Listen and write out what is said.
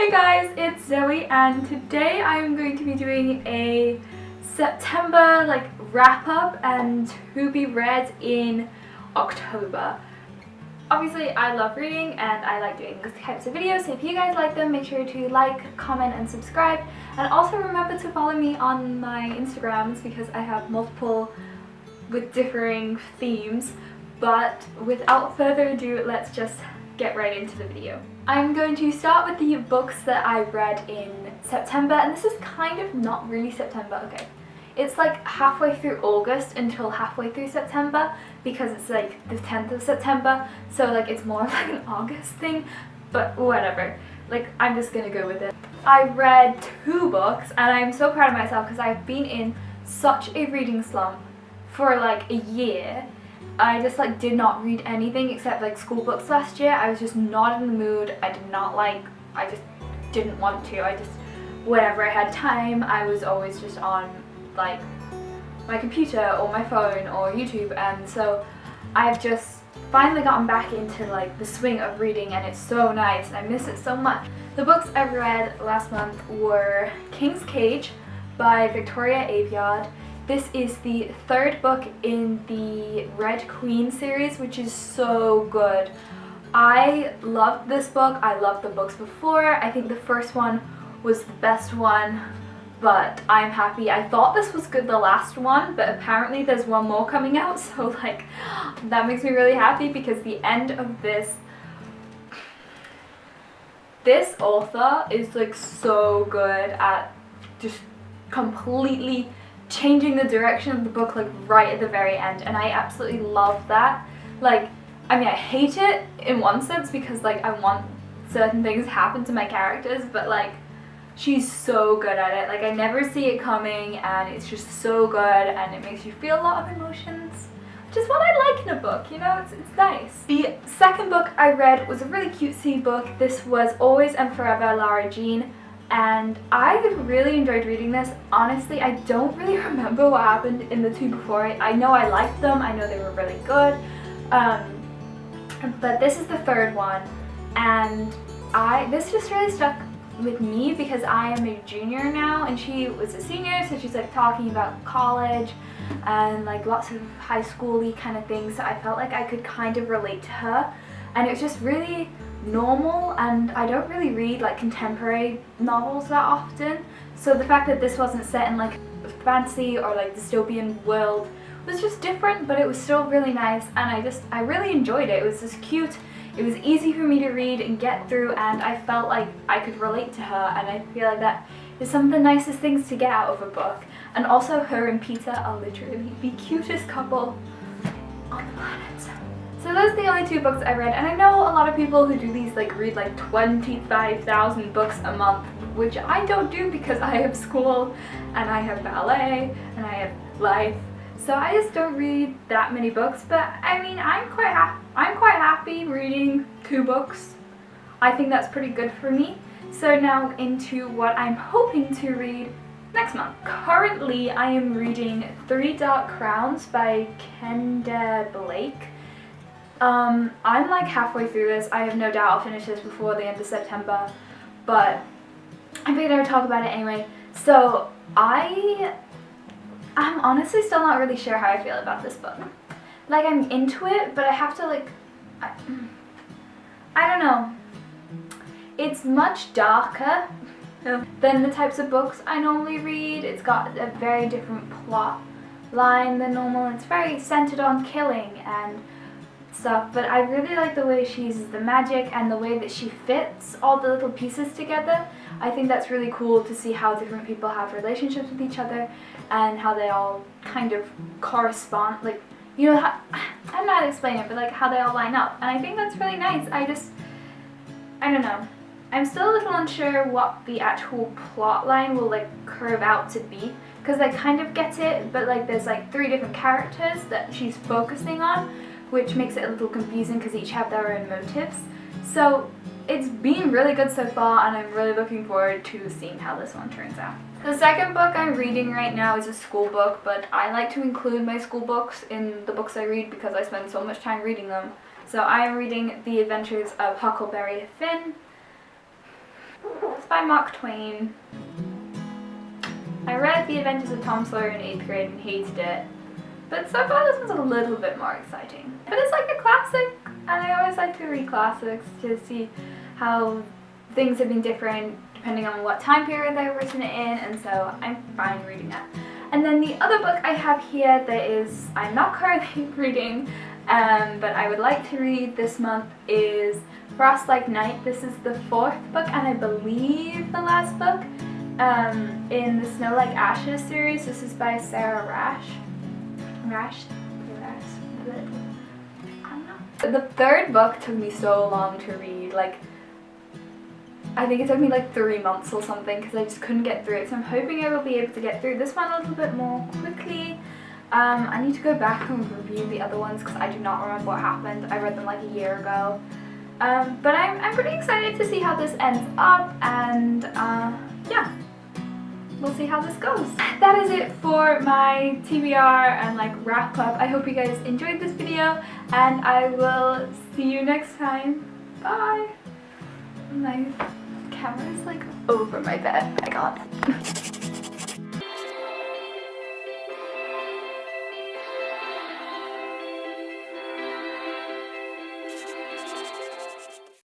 Hey guys, it's Zoe and today I'm going to be doing a September wrap up and to be read in October. Obviously I love reading and I like doing these types of videos, so if you guys like them, make sure to like, comment and subscribe, and also remember to follow me on my Instagrams because I have multiple with differing themes. But without further ado, let's just get right into the video. I'm going to start with the books that I read in September, and this is kind of not really September, okay. It's like halfway through August until halfway through September because it's like the 10th of September, so it's more of an August thing, but whatever. I'm just gonna go with it. I read 2 books and I'm so proud of myself because I've been in such a reading slump for a year. I just did not read anything except school books last year. I was just not in the mood. I just didn't want to. Whenever I had time, I was always just on my computer or my phone or YouTube, and so I've just finally gotten back into the swing of reading, and it's so nice and I miss it so much. The books I read last month were King's Cage by Victoria Aveyard. This is the 3rd book in the Red Queen series, which is so good. I loved this book. I loved the books before. I think the first one was the best one, but I'm happy. I thought this was good, the last one, but apparently there's one more coming out, so that makes me really happy because the end of this author is so good at just completely changing the direction of the book right at the very end, and I absolutely love that. I hate it in one sense because I want certain things to happen to my characters, but she's so good at it. I never see it coming, and it's just so good, and it makes you feel a lot of emotions, which is what I like in a book, you know, it's nice. The 2nd book I read was a really cutesy book. This was Always and Forever, Lara Jean, and I really enjoyed reading this. Honestly, I don't really remember what happened in the 2 before it. I know I liked them, I know they were really good, but this is the 3rd one, and this just really stuck with me because I am a junior now and she was a senior, so she's talking about college and lots of high school-y kind of things, so I felt I could kind of relate to her, and it was just really normal, and I don't really read contemporary novels that often, so the fact that this wasn't set in a fantasy or dystopian world was just different, but it was still really nice, and I really enjoyed it. It was just cute. It was easy for me to read and get through, and I felt like I could relate to her, and I feel like that is some of the nicest things to get out of a book. And also her and Peter are literally the cutest couple on the planet. So those are the only 2 books I read, and I know a lot of people who do these read 25,000 books a month, which I don't do because I have school and I have ballet and I have life. So I just don't read that many books, but I mean, I'm quite happy reading 2 books. I think that's pretty good for me. So now into what I'm hoping to read next month. Currently, I am reading 3 Dark Crowns by Kenda Blake. I'm halfway through this. I have no doubt I'll finish this before the end of September, but I figured I would talk about it anyway. So I'm honestly still not really sure how I feel about this book. I'm into it, but I have to I don't know. It's much darker than the types of books I normally read. It's got a very different plot line than normal. It's very centered on killing and stuff, but I really like the way she uses the magic and the way that she fits all the little pieces together. I think that's really cool to see how different people have relationships with each other and how they all kind of correspond, you know, I don't know how to explain it, but how they all line up, and I think that's really nice. I don't know. I'm still a little unsure what the actual plot line will curve out to be, because I kind of get it, but there's 3 different characters that she's focusing on, which makes it a little confusing because each have their own motives. So it's been really good so far, and I'm really looking forward to seeing how this one turns out. The 2nd book I'm reading right now is a school book, but I like to include my school books in the books I read because I spend so much time reading them. So I am reading The Adventures of Huckleberry Finn. by Mark Twain. I read The Adventures of Tom Sawyer in 8th grade and hated it, but so far this one's a little bit more exciting. But it's like a classic, and I always like to read classics to see how things have been different depending on what time period they were written in, and so I'm fine reading that. And then the other book I have here that I'm not currently reading, but I would like to read this month is Frost Like Night. This is the 4th book and I believe the last book in the Snow Like Ashes series. This is by Sarah Rash. I don't know. The 3rd book took me so long to read, like I think it took me like 3 months or something because I just couldn't get through it, so I'm hoping I will be able to get through this one a little bit more quickly. I need to go back and review the other ones because I do not remember what happened. I read them like a year ago. But I'm pretty excited to see how this ends up, and yeah, we'll see how this goes. That is it for my TBR and like wrap up. I hope you guys enjoyed this video, and I will see you next time. Bye! My camera is like over my bed. I got